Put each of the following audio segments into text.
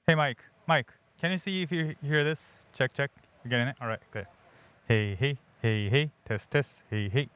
Hey, Mike. Mike, can you see if you hear this? Check, check. You getting it? All right, good. Hey, hey, hey, hey. Test, test. Hey, hey.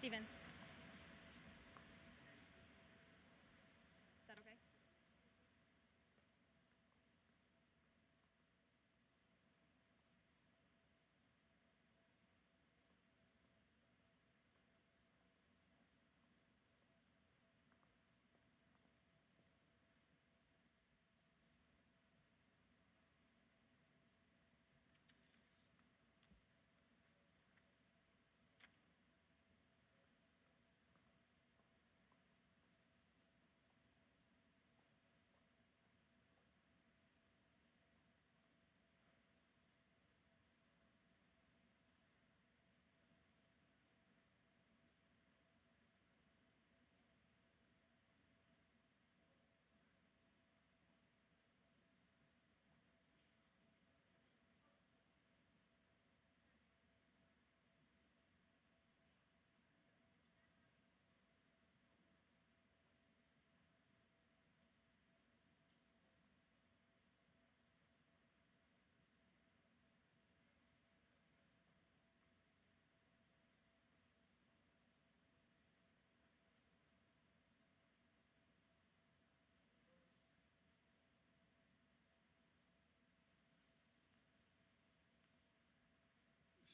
Stephen. Is that okay?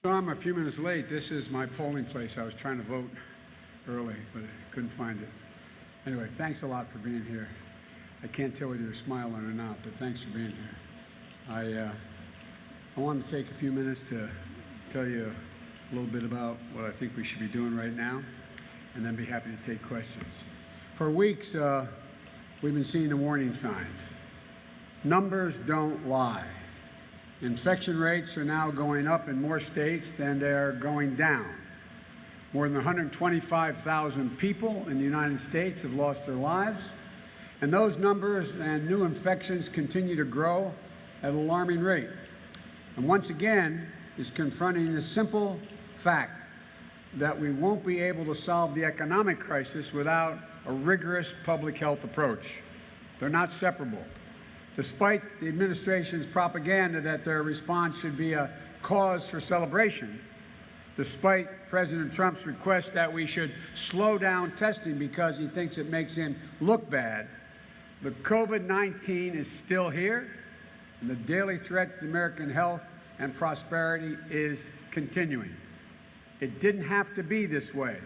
So I'm a few minutes late. This is my polling place. I was trying to vote early, but I couldn't find it. Anyway, thanks a lot for being here. I can't tell whether you're smiling or not, but thanks for being here. I wanted to take a few minutes to tell you a little bit about what I think we should be doing right now, and then be happy to take questions. For weeks, we've been seeing the warning signs. Numbers don't lie. Infection rates are now going up in more states than they're going down. More than 125,000 people in the United States have lost their lives, and those numbers and new infections continue to grow at an alarming rate. And once again, is confronting the simple fact that we won't be able to solve the economic crisis without a rigorous public health approach. They're not separable. Despite the administration's propaganda that their response should be a cause for celebration, despite President Trump's request that we should slow down testing because he thinks it makes him look bad, the COVID-19 is still here, and the daily threat to American health and prosperity is continuing. It didn't have to be this way.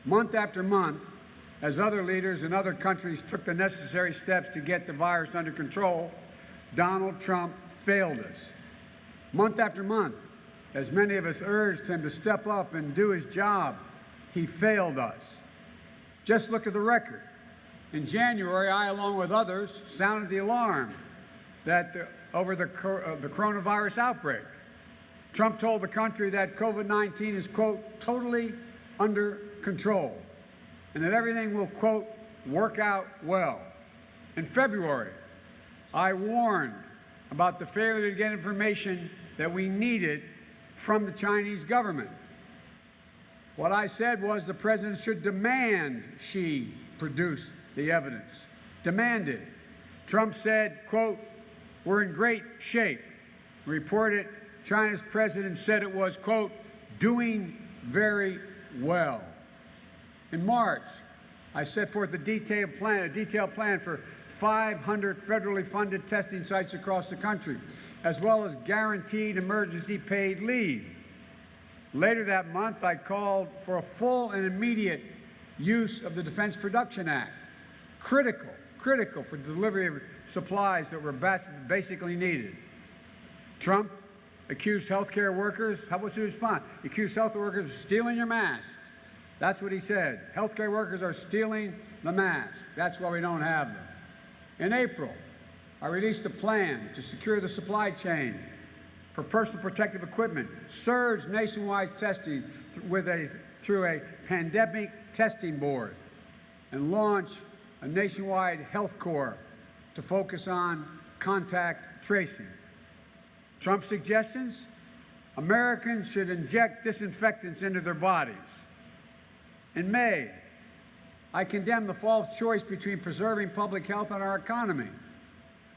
Month after month, as other leaders in other countries took the necessary steps to get the virus under control, Donald Trump failed us. Month after month, as many of us urged him to step up and do his job, he failed us. Just look at the record. In January, I, along with others, sounded the alarm over the coronavirus outbreak. Trump told the country that COVID-19 is, quote, totally under control, and that everything will, quote, work out well. In February, I warned about the failure to get information that we needed from the Chinese government. What I said was the president should demand Xi produce the evidence. Demand it. Trump said, quote, we're in great shape. Reported China's president said it was, quote, doing very well. In March, I set forth a detailed plan for 500 federally funded testing sites across the country, as well as guaranteed emergency paid leave. Later that month, I called for a full and immediate use of the Defense Production Act, critical for the delivery of supplies that were basically needed. Trump accused healthcare workers, how was his response? He accused health workers of stealing your masks. That's what he said. Healthcare workers are stealing the masks. That's why we don't have them. In April, I released a plan to secure the supply chain for personal protective equipment, surge nationwide testing through a pandemic testing board, and launch a nationwide health corps to focus on contact tracing. Trump's suggestions? Americans should inject disinfectants into their bodies. In May, I condemned the false choice between preserving public health and our economy.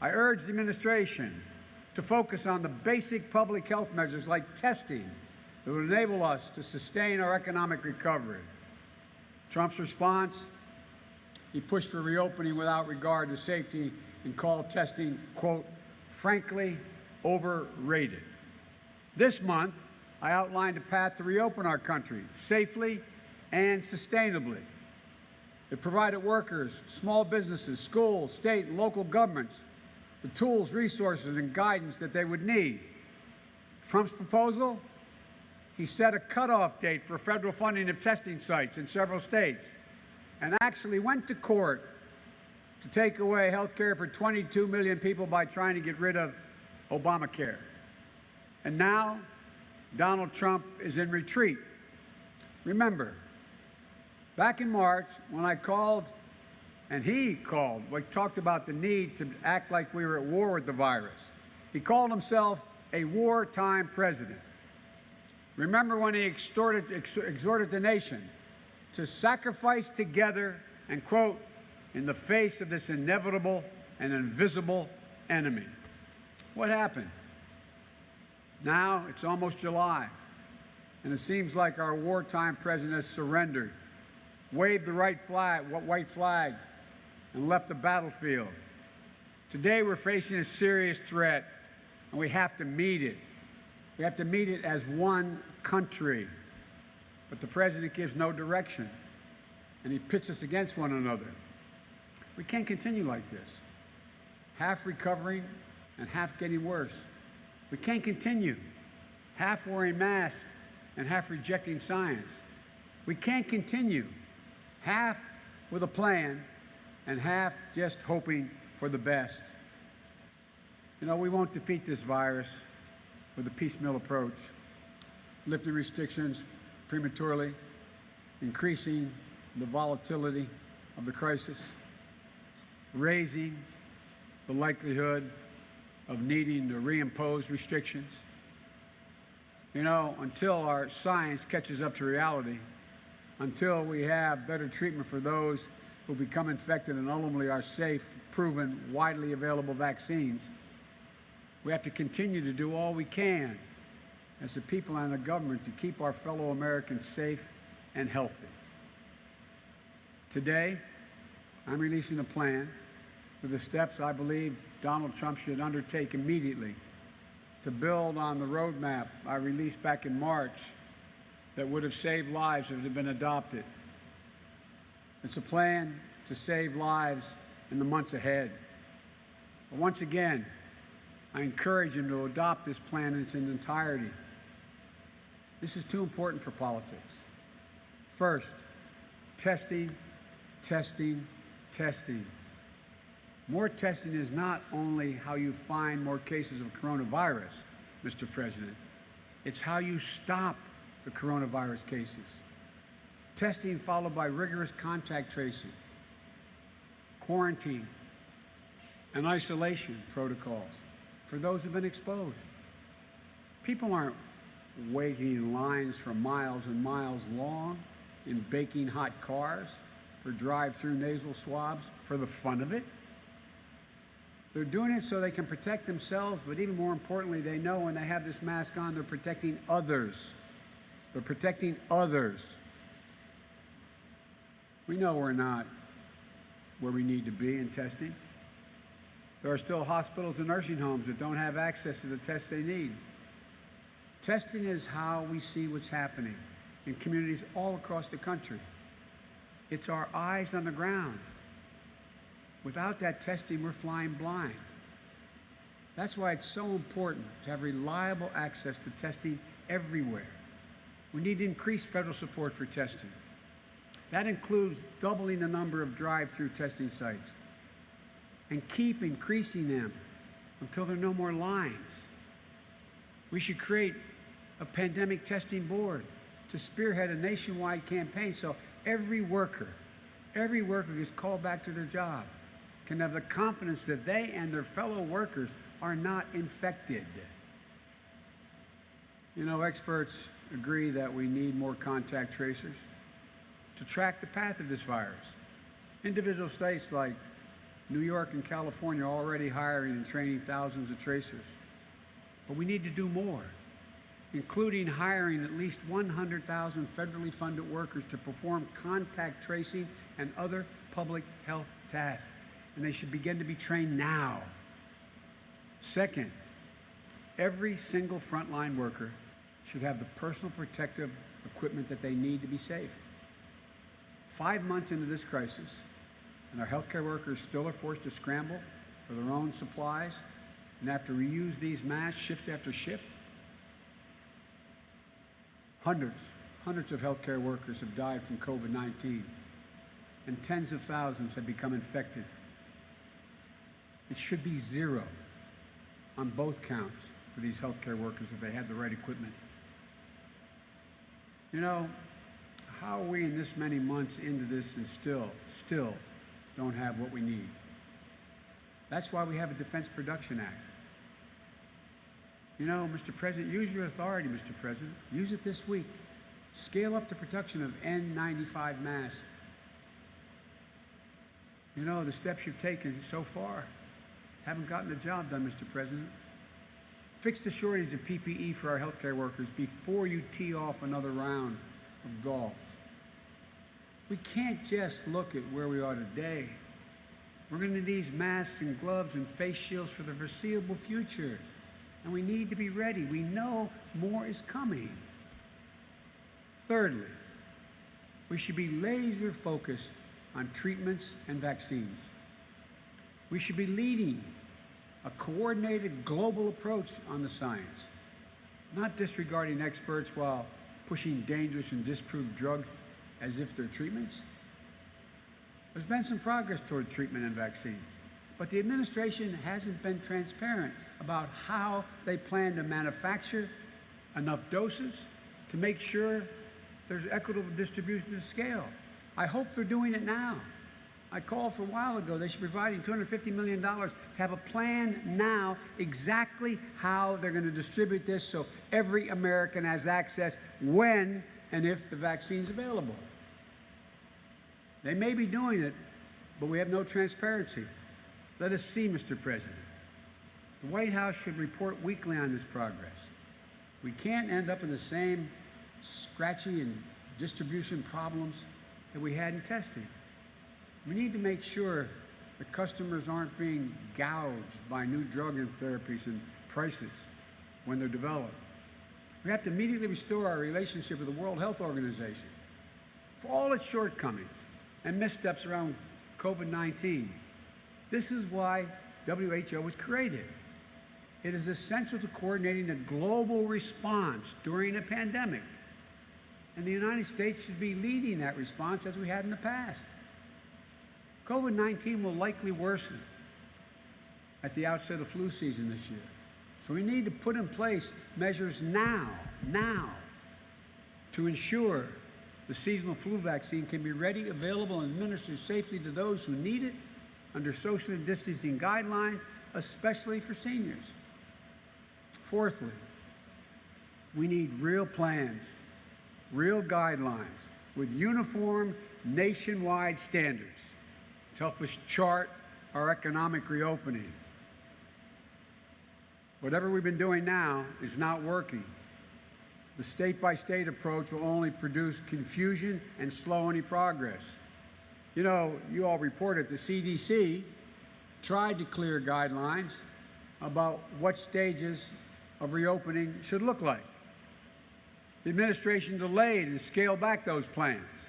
I urged the administration to focus on the basic public health measures like testing that would enable us to sustain our economic recovery. Trump's response, he pushed for reopening without regard to safety and called testing, quote, frankly overrated. This month, I outlined a path to reopen our country safely and sustainably. It provided workers, small businesses, schools, state and local governments the tools, resources, and guidance that they would need. Trump's proposal, he set a cutoff date for federal funding of testing sites in several states and actually went to court to take away health care for 22 million people by trying to get rid of Obamacare. And now, Donald Trump is in retreat. Remember, back in March, when I called, and he called, we talked about the need to act like we were at war with the virus. He called himself a wartime president. Remember when he exhorted the nation to sacrifice together and, quote, in the face of this inevitable and invisible enemy. What happened? Now it's almost July, and it seems like our wartime president has surrendered, waved the white flag, and left the battlefield. Today we're facing a serious threat, and we have to meet it. We have to meet it as one country. But the president gives no direction, and he pits us against one another. We can't continue like this, half recovering and half getting worse. We can't continue half wearing masks and half rejecting science. We can't continue half with a plan and half just hoping for the best. You know, we won't defeat this virus with a piecemeal approach, lifting restrictions prematurely, increasing the volatility of the crisis, raising the likelihood of needing to reimpose restrictions. You know, until our science catches up to reality, until we have better treatment for those who become infected and ultimately are safe, proven, widely available vaccines, we have to continue to do all we can as a people and a government to keep our fellow Americans safe and healthy. Today, I'm releasing a plan with the steps I believe Donald Trump should undertake immediately to build on the roadmap I released back in March that would have saved lives if it had been adopted. It's a plan to save lives in the months ahead. But once again, I encourage him to adopt this plan in its entirety. This is too important for politics. First, testing, testing, testing. More testing is not only how you find more cases of coronavirus, Mr. President. It's how you stop the coronavirus cases. Testing followed by rigorous contact tracing, quarantine, and isolation protocols for those who've been exposed. People aren't waiting in lines for miles and miles long in baking hot cars for drive-through nasal swabs for the fun of it. They're doing it so they can protect themselves, but even more importantly, they know when they have this mask on, they're protecting others. They're protecting others. We know we're not where we need to be in testing. There are still hospitals and nursing homes that don't have access to the tests they need. Testing is how we see what's happening in communities all across the country. It's our eyes on the ground. Without that testing, we're flying blind. That's why it's so important to have reliable access to testing everywhere. We need to increase federal support for testing. That includes doubling the number of drive-through testing sites and keep increasing them until there are no more lines. We should create a pandemic testing board to spearhead a nationwide campaign so every worker gets called back to their job can have the confidence that they and their fellow workers are not infected. You know, experts agree that we need more contact tracers to track the path of this virus. Individual states like New York and California are already hiring and training thousands of tracers. But we need to do more. including hiring at least 100,000 federally funded workers to perform contact tracing and other public health tasks. And they should begin to be trained now. Second, every single frontline worker should have the personal protective equipment that they need to be safe. 5 months into this crisis, and our healthcare workers still are forced to scramble for their own supplies and have to reuse these masks shift after shift. Hundreds of healthcare workers have died from COVID-19, and tens of thousands have become infected. It should be zero on both counts for these healthcare workers if they had the right equipment. You know, how are we in this many months into this and still don't have what we need? That's why we have a Defense Production Act. You know, Mr. President, use your authority, Mr. President. Use it this week. Scale up the production of N95 masks. You know, the steps you've taken so far haven't gotten the job done, Mr. President. Fix the shortage of PPE for our healthcare workers before you tee off another round of galls. We can't just look at where we are today. We're going to need these masks and gloves and face shields for the foreseeable future. And we need to be ready. We know more is coming. Thirdly, we should be laser focused on treatments and vaccines. We should be leading a coordinated global approach on the science, not disregarding experts while pushing dangerous and disproved drugs as if they're treatments. There's been some progress toward treatment and vaccines, but the administration hasn't been transparent about how they plan to manufacture enough doses to make sure there's equitable distribution to scale. I hope they're doing it now. I called for a while ago. They should be providing $250 million to have a plan now exactly how they're going to distribute this so every American has access when and if the vaccine's available. They may be doing it, but we have no transparency. Let us see, Mr. President. The White House should report weekly on this progress. We can't end up in the same scratchy and distribution problems that we had in testing. We need to make sure the customers aren't being gouged by new drug and therapies and prices when they're developed. We have to immediately restore our relationship with the World Health Organization. For all its shortcomings and missteps around COVID-19, this is why WHO was created. It is essential to coordinating a global response during a pandemic. And the United States should be leading that response as we had in the past. COVID-19 will likely worsen at the outset of flu season this year. So we need to put in place measures now, to ensure the seasonal flu vaccine can be ready, available, and administered safely to those who need it under social distancing guidelines, especially for seniors. Fourthly, we need real plans, real guidelines with uniform nationwide standards to help us chart our economic reopening. Whatever we've been doing now is not working. The state-by-state approach will only produce confusion and slow any progress. You know, you all reported the CDC tried to clear guidelines about what stages of reopening should look like. The administration delayed and scaled back those plans.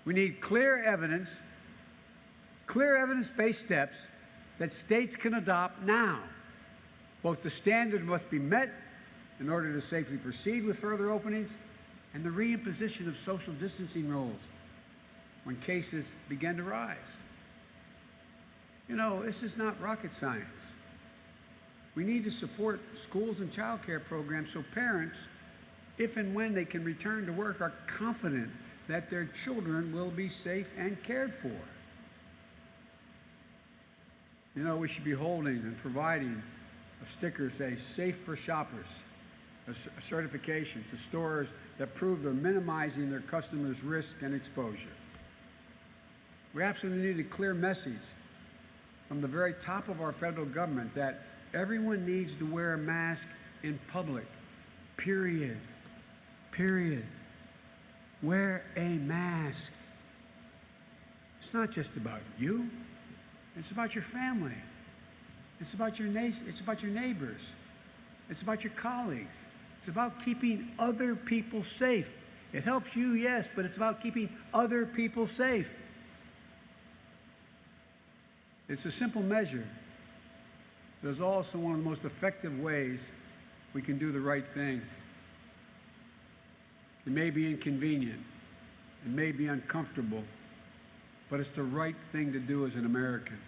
We need clear evidence-based steps that states can adopt now. Both the standard must be met in order to safely proceed with further openings and the reimposition of social distancing rules when cases begin to rise. You know, this is not rocket science. We need to support schools and child care programs so parents, if and when they can return to work, are confident that their children will be safe and cared for. You know, we should be holding and providing a sticker, say, safe for shoppers, a certification to stores that prove they're minimizing their customers' risk and exposure. We absolutely need a clear message from the very top of our federal government that everyone needs to wear a mask in public period. Period. Wear a mask. It's not just about you. It's about your family. It's about your nation. It's about your neighbors. It's about your colleagues. It's about keeping other people safe. It helps you, yes, but it's about keeping other people safe. It's a simple measure. It is also one of the most effective ways we can do the right thing. It may be inconvenient. It may be uncomfortable, but it's the right thing to do as an American.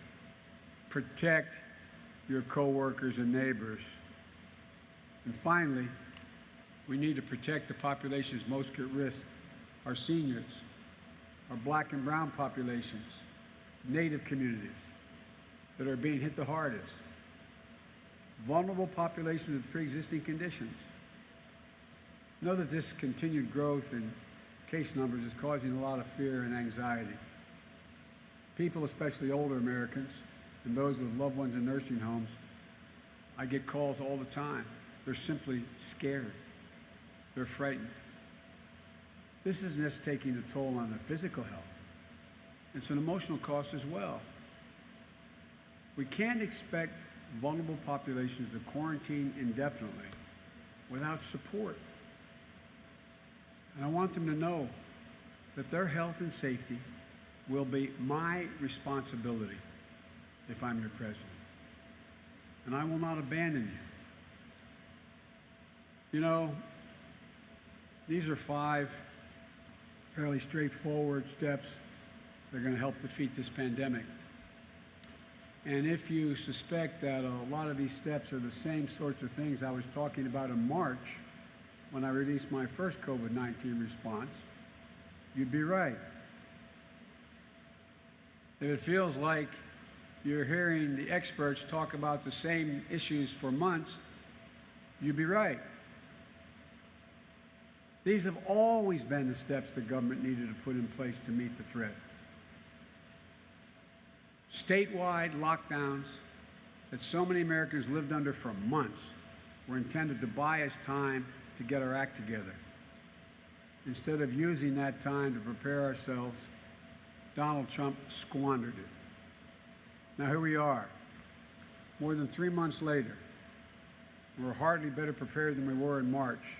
Protect your coworkers and neighbors. And finally, we need to protect the populations most at risk, our seniors, our black and brown populations, Native communities that are being hit the hardest, vulnerable populations with pre-existing conditions. Know that this continued growth in case numbers is causing a lot of fear and anxiety. People, especially older Americans and those with loved ones in nursing homes, I get calls all the time. They're simply scared. They're frightened. This isn't just taking a toll on their physical health. It's an emotional cost as well. We can't expect vulnerable populations to quarantine indefinitely without support. And I want them to know that their health and safety will be my responsibility if I'm your president. And I will not abandon you. You know, these are 5 fairly straightforward steps that are going to help defeat this pandemic. And if you suspect that a lot of these steps are the same sorts of things I was talking about in March when I released my first COVID-19 response, you'd be right. If it feels like you're hearing the experts talk about the same issues for months, you'd be right. These have always been the steps the government needed to put in place to meet the threat. Statewide lockdowns that so many Americans lived under for months were intended to buy us time to get our act together. Instead of using that time to prepare ourselves, Donald Trump squandered it. Now here we are, more than 3 months later. We're hardly better prepared than we were in March.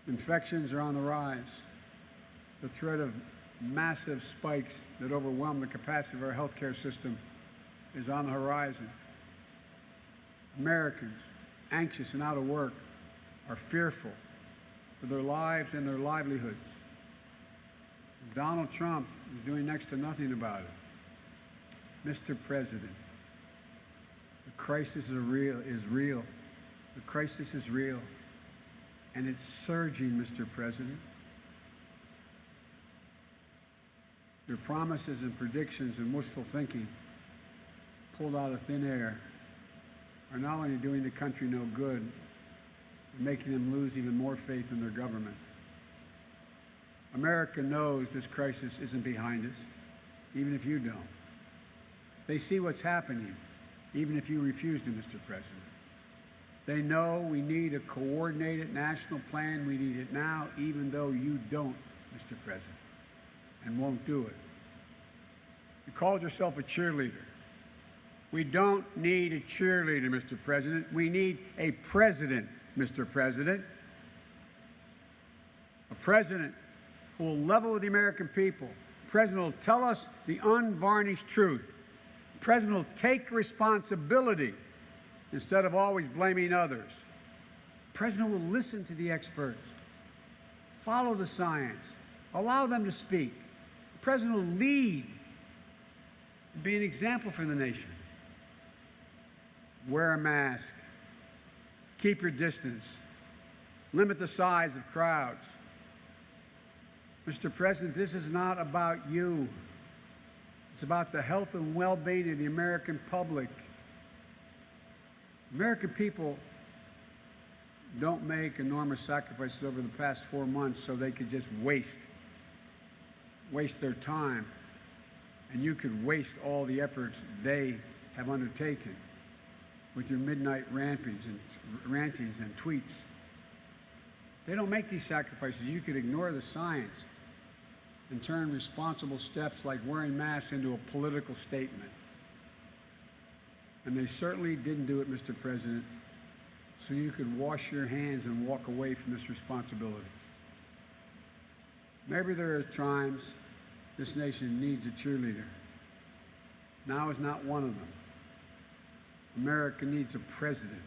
Infections are on the rise. The threat of massive spikes that overwhelm the capacity of our healthcare system is on the horizon. Americans, anxious and out of work, are fearful for their lives and their livelihoods. Donald Trump is doing next to nothing about it. Mr. President, the crisis is real. The crisis is real. And it's surging, Mr. President. Your promises and predictions and wishful thinking pulled out of thin air are not only doing the country no good, but making them lose even more faith in their government. America knows this crisis isn't behind us, even if you don't. They see what's happening, even if you refuse to, Mr. President. They know we need a coordinated national plan. We need it now, even though you don't, Mr. President, and won't do it. You called yourself a cheerleader. We don't need a cheerleader, Mr. President. We need a president, Mr. President. A president who will level with the American people. A president who will tell us the unvarnished truth. A president who will take responsibility instead of always blaming others. A president who will listen to the experts, follow the science, allow them to speak. A president who will lead, be an example for the nation. Wear a mask. Keep your distance. Limit the size of crowds. Mr. President, this is not about you. It's about the health and well-being of the American public. American people don't make enormous sacrifices over the past 4 months so they could just waste their time, and you could waste all the efforts they have undertaken. with your midnight rantings and tweets. They don't make these sacrifices. You could ignore the science and turn responsible steps like wearing masks into a political statement. And they certainly didn't do it, Mr. President, so you could wash your hands and walk away from this responsibility. Maybe there are times this nation needs a cheerleader. Now is not one of them. America needs a president.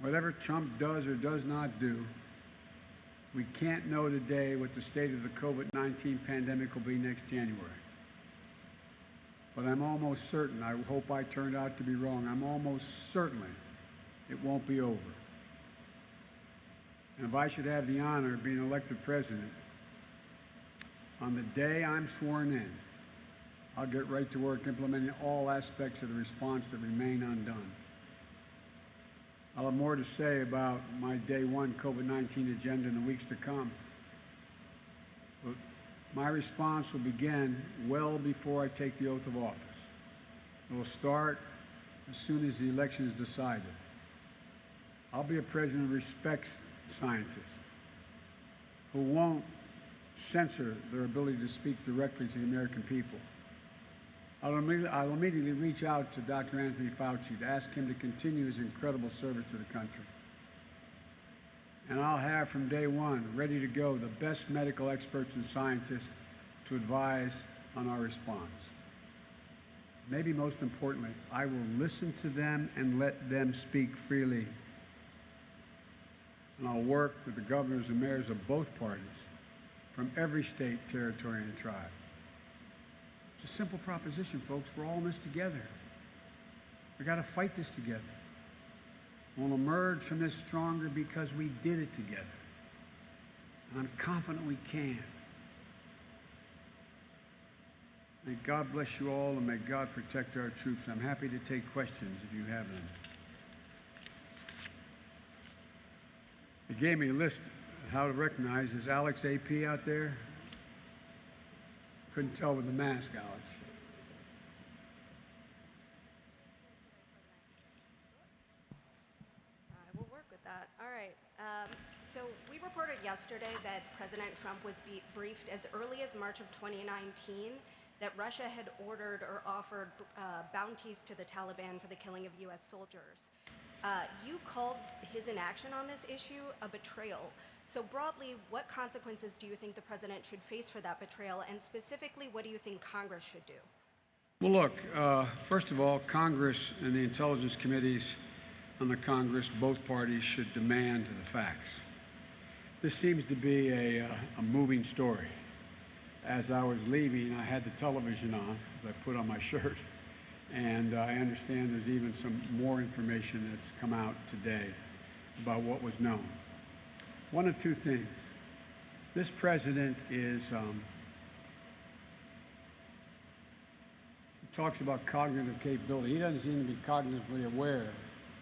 Whatever Trump does or does not do, we can't know today what the state of the COVID-19 pandemic will be next January. But I'm almost certain, I hope I turned out to be wrong, I'm almost certain it won't be over. And if I should have the honor of being elected president, on the day I'm sworn in, I'll get right to work implementing all aspects of the response that remain undone. I'll have more to say about my day one COVID-19 agenda in the weeks to come. But my response will begin well before I take the oath of office. It will start as soon as the election is decided. I'll be a president who respects scientists, who won't censor their ability to speak directly to the American people. I'll immediately reach out to Dr. Anthony Fauci to ask him to continue his incredible service to the country. And I'll have from day one, ready to go, the best medical experts and scientists to advise on our response. Maybe most importantly, I will listen to them and let them speak freely. And I'll work with the governors and mayors of both parties from every state, territory, and tribe. It's a simple proposition, folks. We're all in this together. We got to fight this together. We'll emerge from this stronger because we did it together. And I'm confident we can. May God bless you all, and may God protect our troops. I'm happy to take questions if you have them. He gave me a list of how to recognize. Is Alex AP out there? Couldn't tell with the mask, Alex. I will work with that. All right. So we reported yesterday that President Trump was briefed as early as March of 2019 that Russia had ordered or offered bounties to the Taliban for the killing of U.S. soldiers. You called his inaction on this issue a betrayal. So broadly, what consequences do you think the president should face for that betrayal? And specifically, what do you think Congress should do? Well, look, first of all, Congress and the intelligence committees on the Congress, both parties should demand the facts. This seems to be a moving story. As I was leaving, I had the television on, as I put on my shirt. And I understand there's even some more information that's come out today about what was known. One of two things. This president is, he talks about cognitive capability. He doesn't seem to be cognitively aware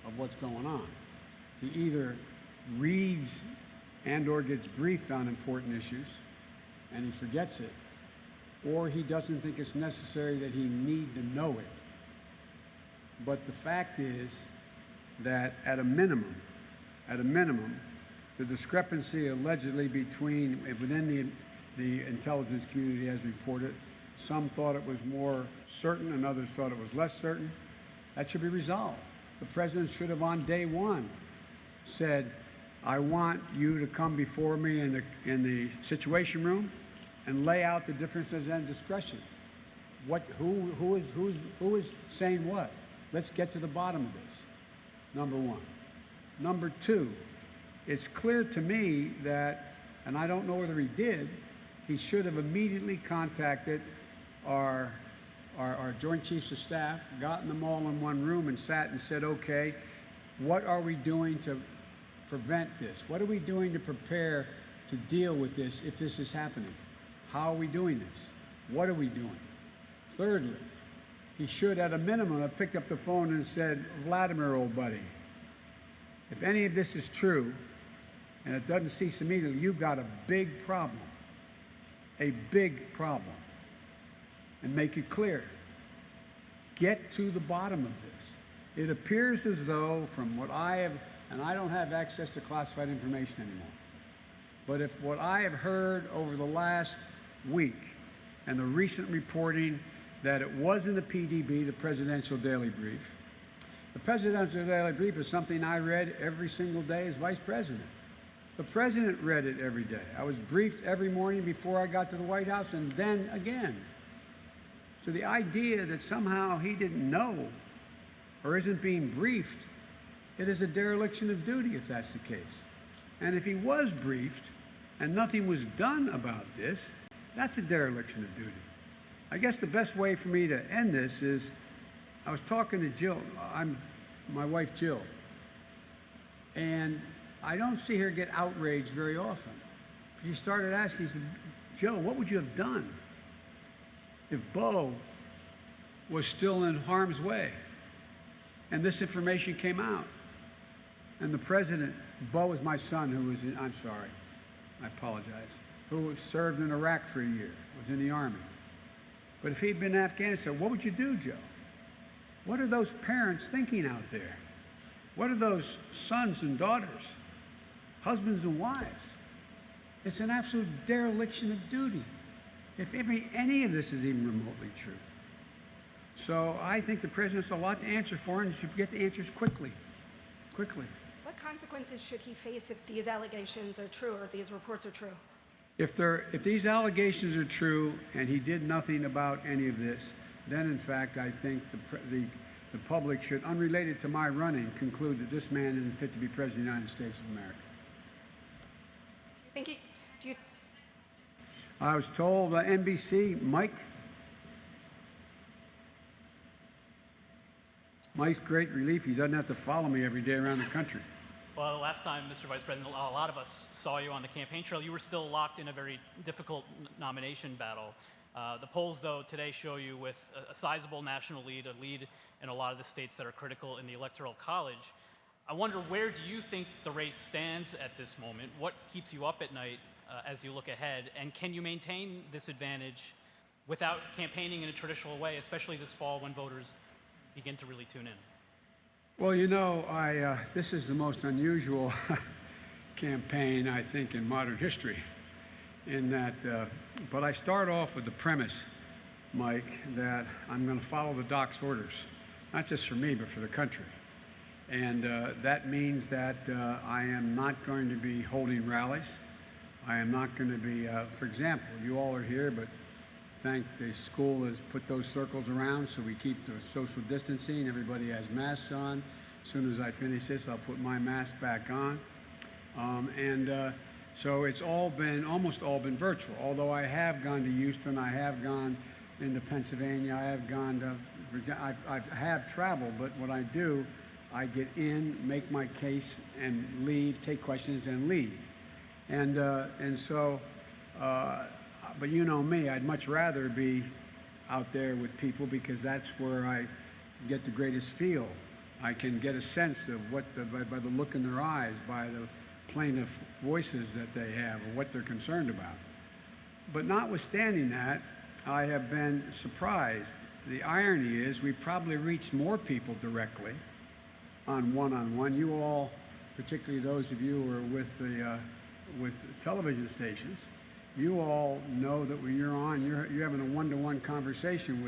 of what's going on. He either reads and or gets briefed on important issues and he forgets it, or he doesn't think it's necessary that he need to know it. But the fact is that at a minimum, the discrepancy allegedly within the intelligence community as reported, some thought it was more certain and others thought it was less certain. That should be resolved. The president should have on day one said, I want you to come before me in the Situation Room and lay out the differences and discretion. Who is saying what? Let's get to the bottom of this, number one. Number two, it's clear to me that, and I don't know whether he did, he should have immediately contacted our Joint Chiefs of Staff, gotten them all in one room and sat and said, okay, what are we doing to prevent this? What are we doing to prepare to deal with this if this is happening? How are we doing this? What are we doing? Thirdly, he should, at a minimum, have picked up the phone and said, Vladimir, old buddy, if any of this is true, and it doesn't cease immediately, you've got a big problem. A big problem. And make it clear. get to the bottom of this. It appears as though, from what I have, and I don't have access to classified information anymore, but if what I have heard over the last week and the recent reporting that it was in the PDB, the Presidential Daily Brief. The Presidential Daily Brief is something I read every single day as Vice President. The President read it every day. I was briefed every morning before I got to the White House and then again. So the idea that somehow he didn't know or isn't being briefed, it is a dereliction of duty if that's the case. And if he was briefed and nothing was done about this, that's a dereliction of duty. I guess the best way for me to end this is, I was talking to Jill, my wife Jill, and I don't see her get outraged very often. She started asking, she said, Joe, what would you have done if Bo was still in harm's way and this information came out? And the president, Bo is my son who was in, I'm sorry, I apologize, who served in Iraq for a year, was in the Army. But if he'd been in Afghanistan, what would you do, Joe? What are those parents thinking out there? What are those sons and daughters, husbands and wives? It's an absolute dereliction of duty, if any of this is even remotely true. So I think the president has a lot to answer for, and he should get the answers quickly, quickly. What consequences should he face if these allegations are true or these reports are true? If these allegations are true and he did nothing about any of this, then in fact I think the public should, unrelated to my running, conclude that this man isn't fit to be President of the United States of America. Do you think he, I was told NBC, Mike's great relief, he doesn't have to follow me every day around the country. Well, the last time, Mr. Vice President, a lot of us saw you on the campaign trail. You were still locked in a very difficult nomination battle. The polls, though, today show you with a sizable national lead, a lead in a lot of the states that are critical in the Electoral College. I wonder, where do you think the race stands at this moment? What keeps you up at night as you look ahead? And can you maintain this advantage without campaigning in a traditional way, especially this fall when voters begin to really tune in? Well, you know, this is the most unusual campaign, I think, in modern history. In that, but I start off with the premise, Mike, that I'm going to follow the doc's orders, not just for me, but for the country. And that means that I am not going to be holding rallies. I am not going to be, for example, you all are here, but the school has put those circles around so we keep the social distancing. Everybody has masks on. As soon as I finish this, I'll put my mask back on. So it's almost all been virtual. Although I have gone to Houston, I have gone into Pennsylvania, I have gone to Virginia, I have traveled, but what I do, I get in, make my case, and leave, take questions, and leave. But you know me, I'd much rather be out there with people because that's where I get the greatest feel. I can get a sense of by the look in their eyes, by the plaintive voices that they have or what they're concerned about. But notwithstanding that, I have been surprised. The irony is we've probably reached more people directly on one-on-one. You all, particularly those of you who are with television stations, you all know that when you're on, you're having a one-to-one conversation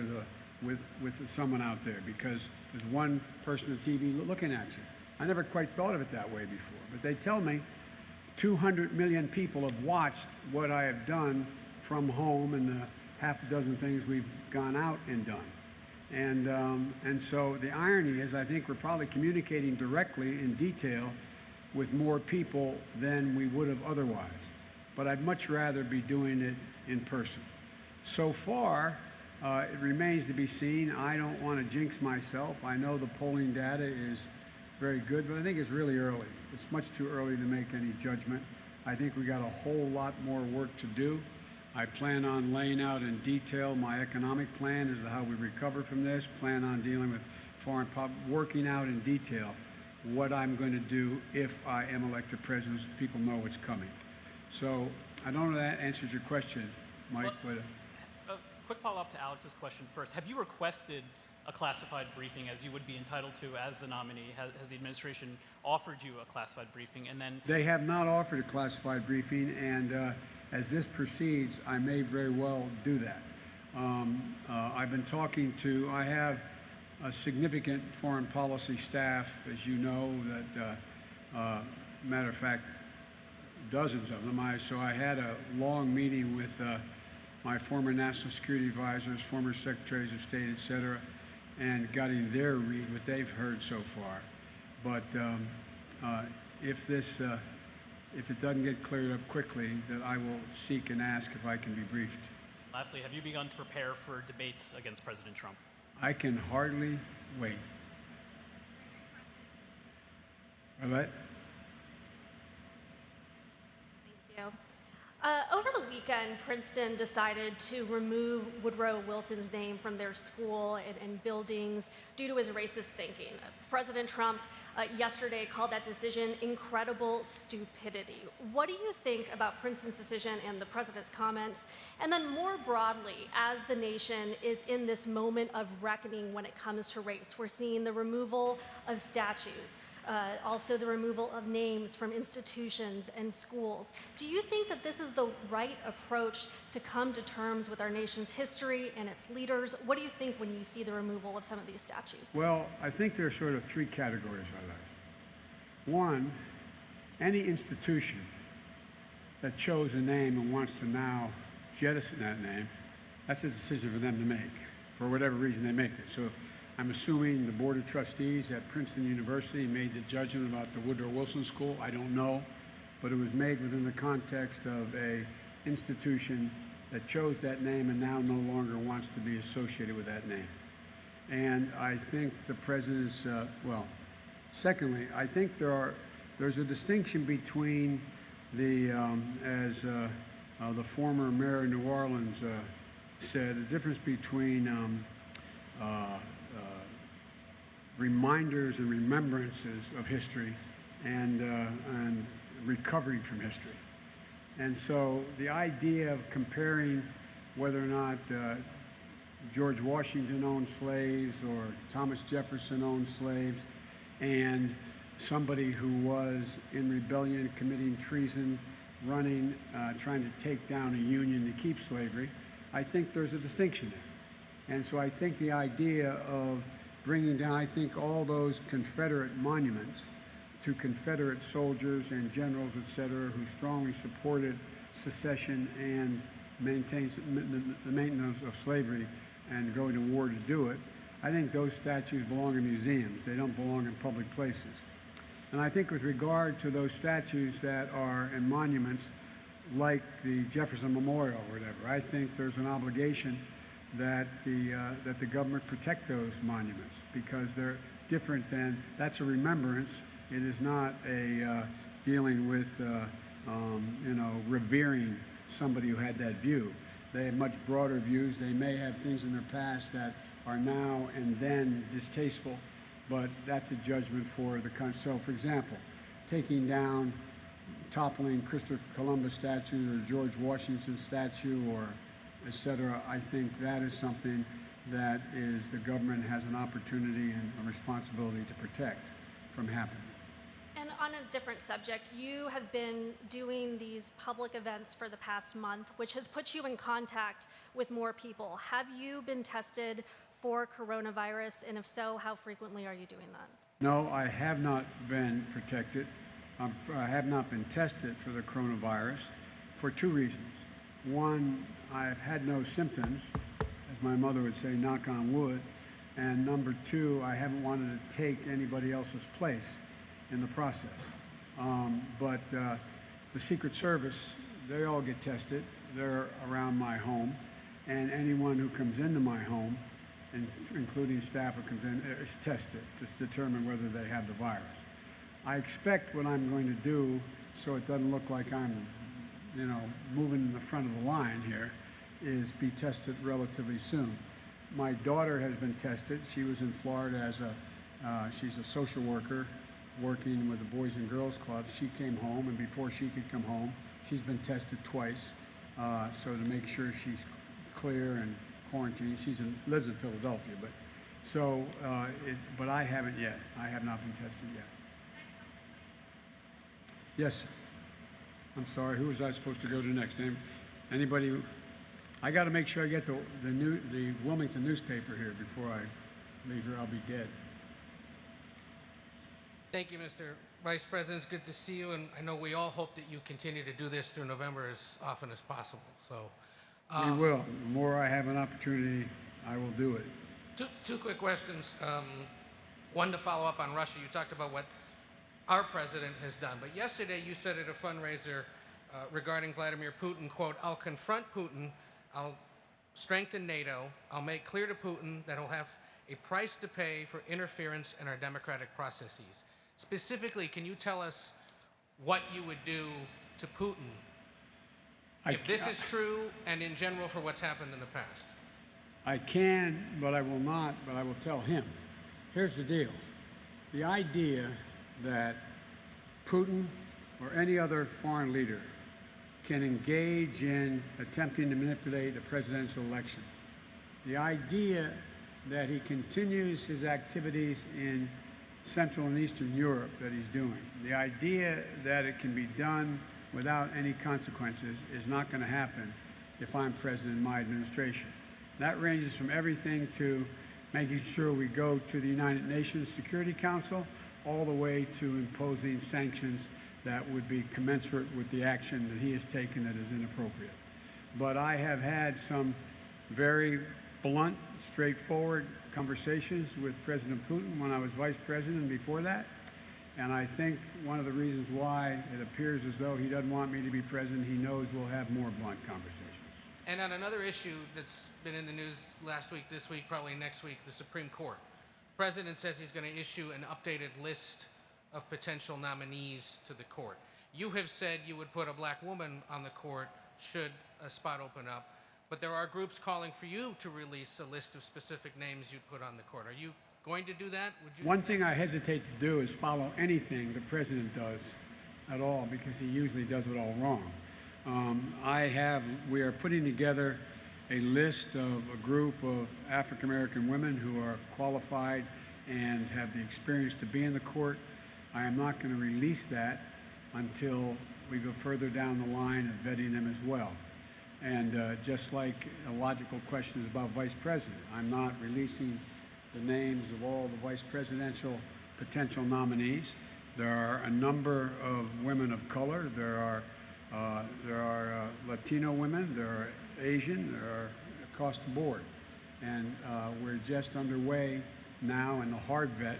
with someone out there because there's one person on TV looking at you. I never quite thought of it that way before, but they tell me 200 million people have watched what I have done from home and the half a dozen things we've gone out and done. And so the irony is I think we're probably communicating directly in detail with more people than we would have otherwise. But I'd much rather be doing it in person. So far, it remains to be seen. I don't want to jinx myself. I know the polling data is very good, but I think it's really early. It's much too early to make any judgment. I think we got a whole lot more work to do. I plan on laying out in detail my economic plan as to how we recover from this, plan on dealing with foreign policy, working out in detail what I'm going to do if I am elected president so people know what's coming. So I don't know if that answers your question, Mike, well, a quick follow-up to Alex's question first. Have you requested a classified briefing as you would be entitled to as the nominee? Has the administration offered you a classified briefing? And then They have not offered a classified briefing, and as this proceeds, I may very well do that. I've been talking to, I have a significant foreign policy staff, as you know, that, matter of fact, dozens of them. So I had a long meeting with my former national security advisors, former secretaries of state, et cetera, and getting their read, what they've heard so far. But if it doesn't get cleared up quickly, that I will seek and ask if I can be briefed. lastly, have you begun to prepare for debates against President Trump? I can hardly wait. All right? Thank you. Over the weekend, Princeton decided to remove Woodrow Wilson's name from their school and buildings due to his racist thinking. President Trump yesterday called that decision incredible stupidity. What do you think about Princeton's decision and the president's comments? And then more broadly, as the nation is in this moment of reckoning when it comes to race, we're seeing the removal of statues. Also the removal of names from institutions and schools. Do you think that this is the right approach to come to terms with our nation's history and its leaders? What do you think when you see the removal of some of these statues? Well, I think there are sort of three categories I like. One, any institution that chose a name and wants to now jettison that name, that's a decision for them to make, for whatever reason they make it. So I'm assuming the Board of Trustees at Princeton University made the judgment about the Woodrow Wilson School. I don't know, but it was made within the context of an institution that chose that name and now no longer wants to be associated with that name. And I think the president's, well, secondly, I think there's a distinction between the, as the former mayor of New Orleans said, the difference between reminders and remembrances of history and recovering from history. And so the idea of comparing whether or not George Washington owned slaves or Thomas Jefferson owned slaves and somebody who was in rebellion, committing treason, running, trying to take down a union to keep slavery, I think there's a distinction there. And so I think the idea of bringing down, I think, all those Confederate monuments to Confederate soldiers and generals, et cetera, who strongly supported secession and the maintenance of slavery and going to war to do it, I think those statues belong in museums. They don't belong in public places. And I think with regard to those statues that are in monuments like the Jefferson Memorial or whatever, I think there's an obligation that the government protect those monuments because they're different than, that's a remembrance. It is not a dealing with, revering somebody who had that view. They have much broader views. They may have things in their past that are now and then distasteful, but that's a judgment for the country. So, for example, taking down, toppling Christopher Columbus statue or George Washington statue or et cetera, I think that is something that the government has an opportunity and a responsibility to protect from happening. And on a different subject, you have been doing these public events for the past month, which has put you in contact with more people. Have you been tested for coronavirus? And if so, how frequently are you doing that? No, I have not been protected. I have not been tested for the coronavirus for two reasons. One, I've had no symptoms, as my mother would say, knock on wood. And number two, I haven't wanted to take anybody else's place in the process. But the Secret Service, they all get tested. They're around my home. And anyone who comes into my home, including staff who comes in, is tested to determine whether they have the virus. I expect what I'm going to do, so it doesn't look like I'm moving in the front of the line here, is be tested relatively soon. My daughter has been tested. She was in Florida as she's a social worker working with the Boys and Girls Club. She came home, and before she could come home, she's been tested twice, so to make sure she's clear and quarantined. She lives in Philadelphia, but So, but I haven't yet. I have not been tested yet. Yes. I'm sorry. Who was I supposed to go to next? Anybody? I got to make sure I get the Wilmington newspaper here before I leave here. I'll be dead. Thank you, Mr. Vice President. It's good to see you, and I know we all hope that you continue to do this through November as often as possible. So, we will. The more I have an opportunity, I will do it. Two quick questions. One to follow up on Russia. You talked about what our president has done, but yesterday you said at a fundraiser regarding Vladimir Putin, quote, "I'll confront Putin, I'll strengthen NATO, I'll make clear to Putin that he'll have a price to pay for interference in our democratic processes." Specifically, can you tell us what you would do to Putin if this is true, and in general for what's happened in the past? I can, but I will not, but I will tell him. Here's the deal. The idea that Putin or any other foreign leader can engage in attempting to manipulate a presidential election, the idea that he continues his activities in Central and Eastern Europe that he's doing, the idea that it can be done without any consequences is not going to happen if I'm president in my administration. That ranges from everything to making sure we go to the United Nations Security Council all the way to imposing sanctions that would be commensurate with the action that he has taken that is inappropriate. But I have had some very blunt, straightforward conversations with President Putin when I was vice president and before that. And I think one of the reasons why it appears as though he doesn't want me to be president, he knows we'll have more blunt conversations. And on another issue that's been in the news last week, this week, probably next week, the Supreme Court. The president says he's going to issue an updated list of potential nominees to the court. You have said you would put a black woman on the court should a spot open up, but there are groups calling for you to release a list of specific names you'd put on the court. Are you going to do that? Would you? One thing I hesitate to do is follow anything the president does at all, because he usually does it all wrong. We are putting together a list of a group of African American women who are qualified and have the experience to be in the court. I am not going to release that until we go further down the line of vetting them as well. And just like a logical question is about vice president, I'm not releasing the names of all the vice presidential potential nominees. There are a number of women of color. There are Latino women. There are Asian. There are across the board. And we're just underway now in the hard vet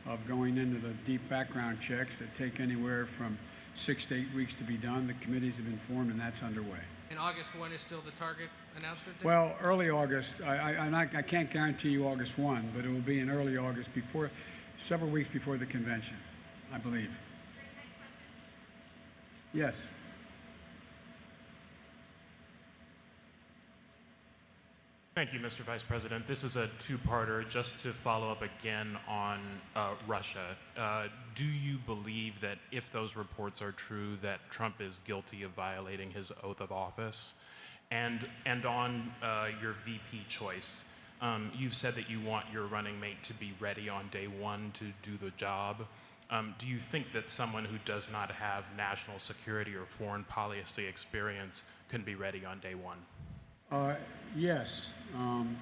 of going into the deep background checks that take anywhere from 6 to 8 weeks to be done. The committees have been formed, and that's underway. In August 1 is still the target announcement date? Well, early August. I can't guarantee you August 1, but it will be in early August, several weeks before the convention, I believe. Yes. Thank you, Mr. Vice President. This is a two-parter. Just to follow up again on Russia, do you believe that if those reports are true, that Trump is guilty of violating his oath of office? And on your VP choice, you've said that you want your running mate to be ready on day one to do the job. Do you think that someone who does not have national security or foreign policy experience can be ready on day one? Yes, and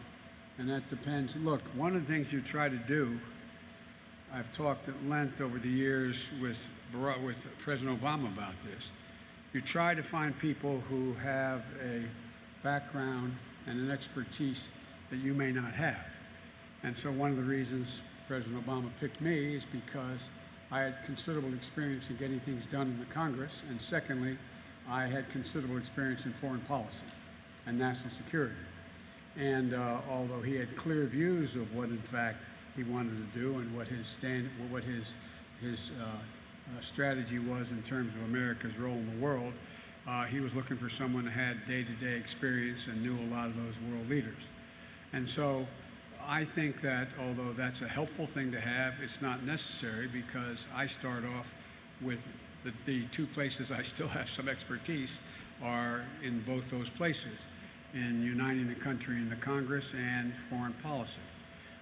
that depends. Look, one of the things you try to do, I've talked at length over the years with President Obama about this. You try to find people who have a background and an expertise that you may not have. And so one of the reasons President Obama picked me is because I had considerable experience in getting things done in the Congress, and secondly, I had considerable experience in foreign policy and national security. And although he had clear views of what, in fact, he wanted to do and what his strategy was in terms of America's role in the world, he was looking for someone who had day-to-day experience and knew a lot of those world leaders. And so I think that although that's a helpful thing to have, it's not necessary, because I start off with the two places I still have some expertise are in both those places, in uniting the country in the Congress and foreign policy.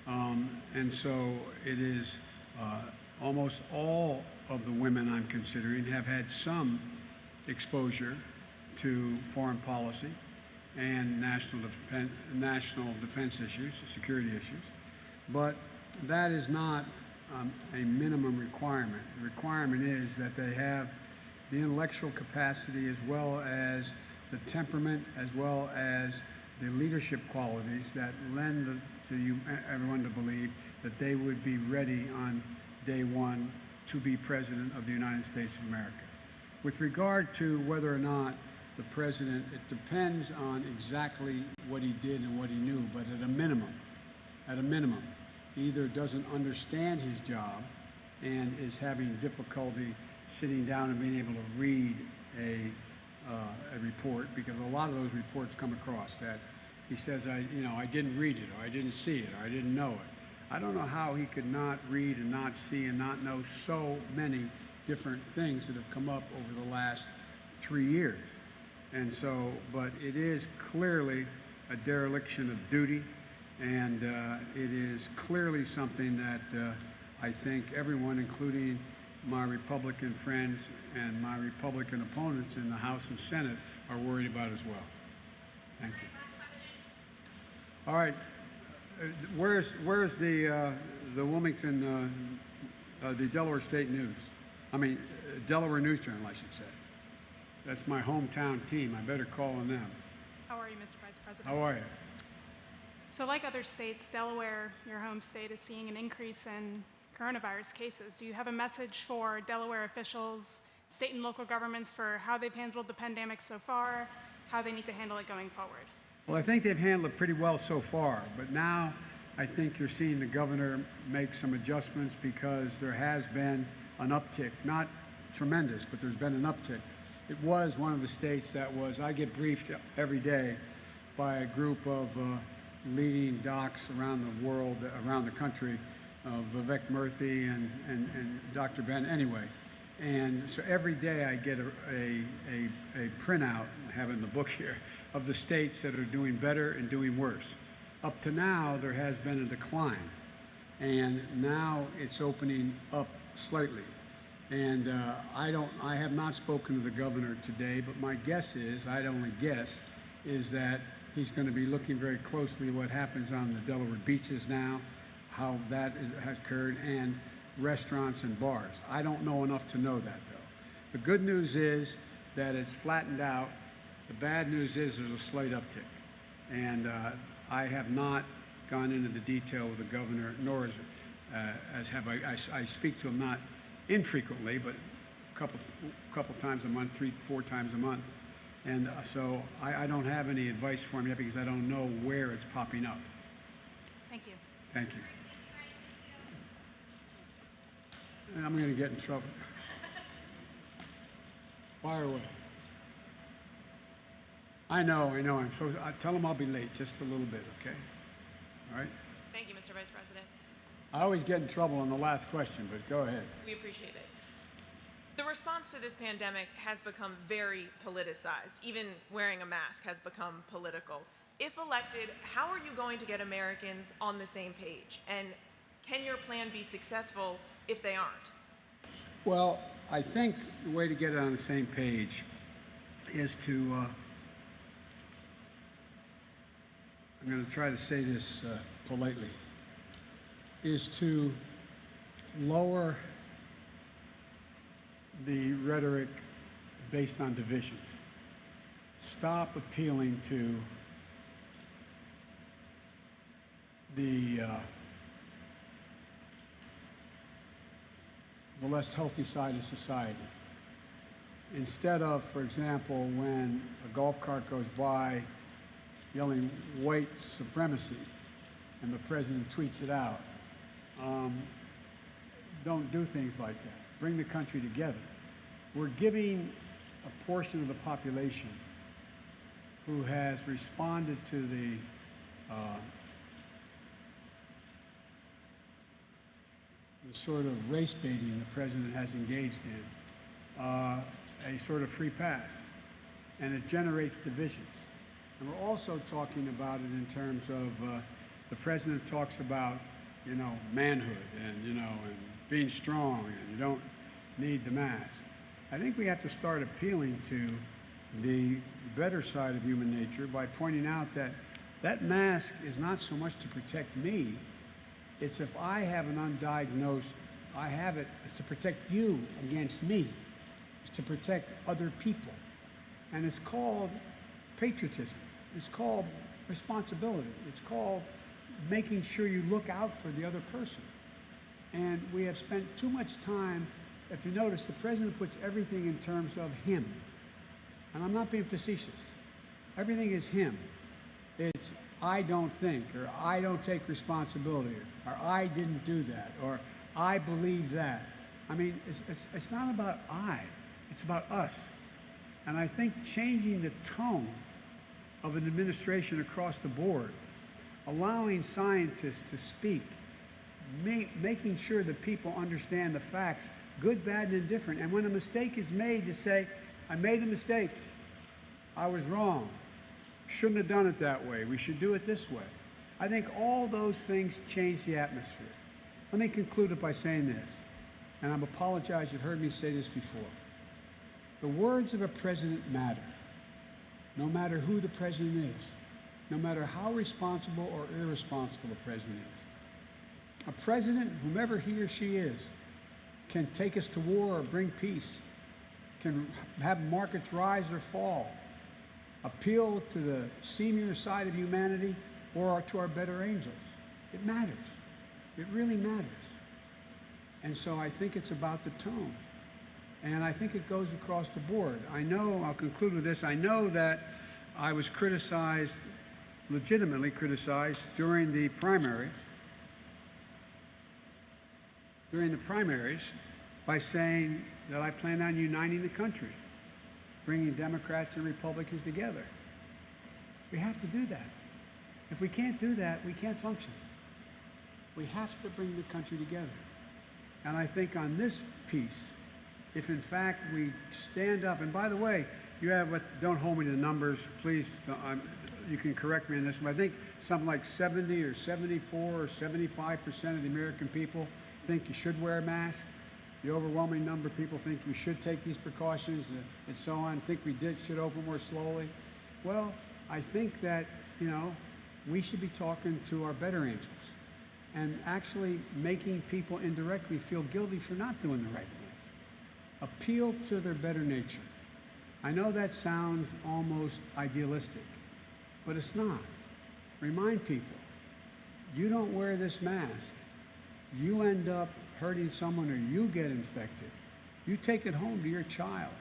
And so it is almost all of the women I'm considering have had some exposure to foreign policy and national defense issues, security issues. But that is not a minimum requirement. The requirement is that they have the intellectual capacity as well as the temperament as well as the leadership qualities that lend everyone to believe that they would be ready on day one to be President of the United States of America. With regard to whether or not the President, it depends on exactly what he did and what he knew, but at a minimum, he either doesn't understand his job and is having difficulty sitting down and being able to read a report, because a lot of those reports come across that he says, I didn't read it, or I didn't see it, or I didn't know it. I don't know how he could not read and not see and not know so many different things that have come up over the last 3 years. And so, but it is clearly a dereliction of duty, and it is clearly something that I think everyone, including my Republican friends and my Republican opponents in the House and Senate, are worried about as well. Thank you. All right, where's the Wilmington, the Delaware State News? I mean, Delaware News Journal, I should say. That's my hometown team. I better call on them. How are you, Mr. Vice President? How are you? So like other states, Delaware, your home state, is seeing an increase in coronavirus cases. Do you have a message for Delaware officials, state and local governments, for how they've handled the pandemic so far, how they need to handle it going forward? Well, I think they've handled it pretty well so far, but now I think you're seeing the governor make some adjustments because there has been an uptick, not tremendous, but there's been an uptick. It was one of the states that was, I get briefed every day by a group of leading docs around the world, around the country, Vivek Murthy and Dr. Ben, anyway. And so every day I get a printout, I have it in the book here, of the states that are doing better and doing worse. Up to now, there has been a decline, and now it's opening up slightly. And I have not spoken to the governor today, but my guess is, I'd only guess, is that he's going to be looking very closely at what happens on the Delaware beaches now, how that has occurred, and restaurants and bars. I don't know enough to know that, though. The good news is that it's flattened out. The bad news is there's a slight uptick. And I have not gone into the detail with the governor, nor is I speak to him not infrequently, but a couple times a month, 3-4 times a month. And so I don't have any advice for him yet because I don't know where it's popping up. Thank you. Thank you. I'm going to get in trouble. Fire away. I know. I tell him I'll be late just a little bit, okay? All right? Thank you, Mr. Vice President. I always get in trouble on the last question, but go ahead. We appreciate it. The response to this pandemic has become very politicized. Even wearing a mask has become political. If elected, how are you going to get Americans on the same page? And can your plan be successful if they aren't? Well, I think the way to get it on the same page is to, I'm going to try to say this politely, is to lower the rhetoric based on division. Stop appealing to the less healthy side of society. Instead of, for example, when a golf cart goes by yelling white supremacy and the president tweets it out, don't do things like that. Bring the country together. We're giving a portion of the population who has responded to the sort of race baiting the president has engaged in, a sort of free pass, and it generates divisions. And we're also talking about it in terms of the president talks about manhood and being strong, and you don't need the mask. I think we have to start appealing to the better side of human nature by pointing out that that mask is not so much to protect me. It's if I have an undiagnosed, it's to protect you against me. It's to protect other people. And it's called patriotism. It's called responsibility. It's called making sure you look out for the other person. And we have spent too much time, if you notice, the president puts everything in terms of him. And I'm not being facetious. Everything is him. It's I don't think, or I don't take responsibility, or I didn't do that, or I believe that. I mean, it's not about I, it's about us. And I think changing the tone of an administration across the board, allowing scientists to speak, making sure that people understand the facts, good, bad, and indifferent. And when a mistake is made, to say, I made a mistake, I was wrong, shouldn't have done it that way, we should do it this way. I think all those things change the atmosphere. Let me conclude it by saying this, and I apologize, you've heard me say this before. The words of a president matter, no matter who the president is, no matter how responsible or irresponsible the president is. A president, whomever he or she is, can take us to war or bring peace, can have markets rise or fall, appeal to the senior side of humanity or to our better angels. It matters. It really matters. And so I think it's about the tone. And I think it goes across the board. I know, I'll conclude with this, I know that I was criticized, legitimately criticized, during the primaries by saying that I plan on uniting the country, bringing Democrats and Republicans together. We have to do that. If we can't do that, we can't function. We have to bring the country together. And I think on this piece, if in fact we stand up, and by the way, you have, don't hold me to the numbers, please, you can correct me on this, but I think something like 70 or 74 or 75% of the American people think you should wear a mask. The overwhelming number of people think we should take these precautions and so on, think we should open more slowly. Well, I think that, we should be talking to our better angels and actually making people indirectly feel guilty for not doing the right thing. Appeal to their better nature. I know that sounds almost idealistic, but it's not. Remind people, you don't wear this mask, you end up hurting someone or you get infected. You take it home to your child.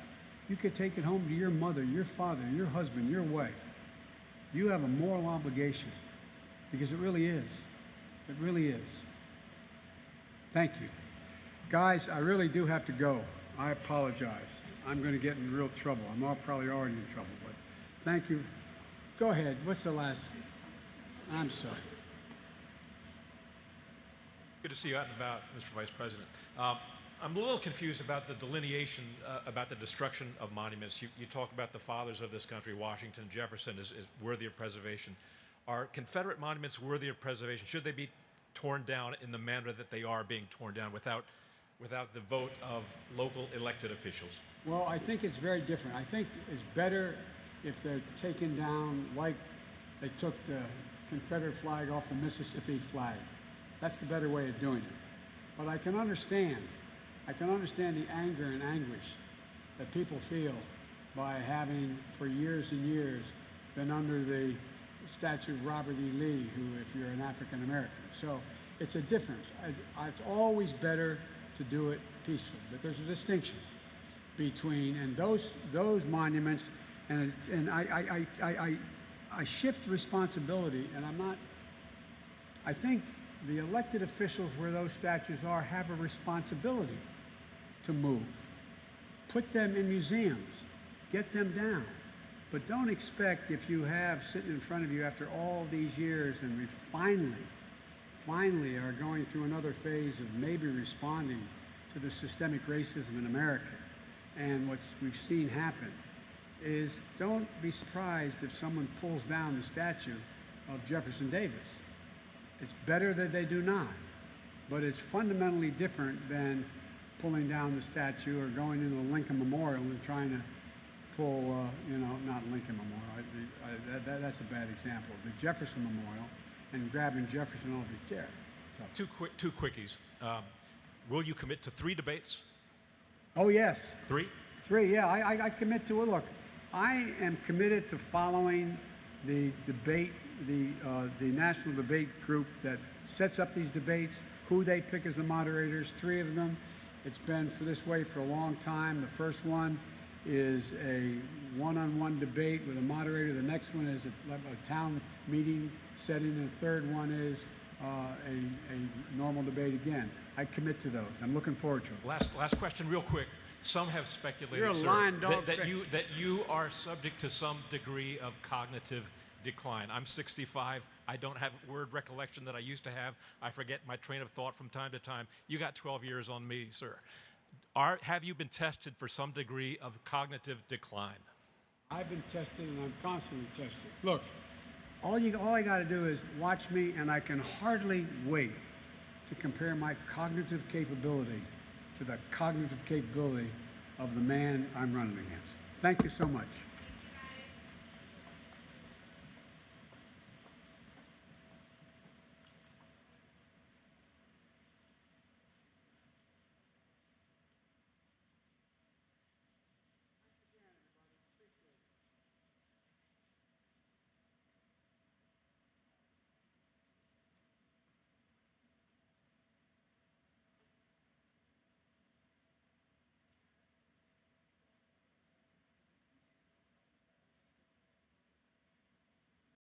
You could take it home to your mother, your father, your husband, your wife. You have a moral obligation because it really is. It really is. Thank you. Guys, I really do have to go. I apologize. I'm going to get in real trouble. I'm probably already in trouble, but thank you. Go ahead. What's the last? I'm sorry. Good to see you out and about, Mr. Vice President. I'm a little confused about the delineation about the destruction of monuments. You talk about the fathers of this country, Washington, Jefferson, is worthy of preservation. Are Confederate monuments worthy of preservation? Should they be torn down in the manner that they are being torn down without the vote of local elected officials? Well, I think it's very different. I think it's better if they're taken down like they took the Confederate flag off the Mississippi flag. That's the better way of doing it. But I can understand the anger and anguish that people feel by having, for years and years, been under the statue of Robert E. Lee, who, if you're an African American. So it's a difference. It's always better to do it peacefully, but there's a distinction between, and those monuments, and I shift responsibility, and I think the elected officials where those statues are have a responsibility to move. Put them in museums, get them down. But don't expect, if you have sitting in front of you after all these years and we finally are going through another phase of maybe responding to the systemic racism in America, and what we've seen happen is, don't be surprised if someone pulls down the statue of Jefferson Davis. It's better that they do not. but it's fundamentally different than pulling down the statue or going into the Lincoln Memorial and trying to pull, not Lincoln Memorial. That's a bad example. The Jefferson Memorial and grabbing Jefferson off his chair. So. Two quickies. Will you commit to 3 debates? Oh, yes. 3? 3, yeah. I commit to it. Look, I am committed to following the debate, the national debate group that sets up these debates, who they pick as the moderators, 3 of them. It's been this way for a long time. The first one is a one-on-one debate with a moderator. The next one is a town meeting setting. And the third one is a normal debate again. I commit to those. I'm looking forward to it. Last question, real quick. Some have speculated, You're a sir, lying dog that you are subject to some degree of cognitive decline. I'm 65. I don't have word recollection that I used to have. I forget my train of thought from time to time. You got 12 years on me, sir. Have you been tested for some degree of cognitive decline? I've been tested, and I'm constantly tested. Look, all I got to do is watch me, and I can hardly wait to compare my cognitive capability to the cognitive capability of the man I'm running against. Thank you so much.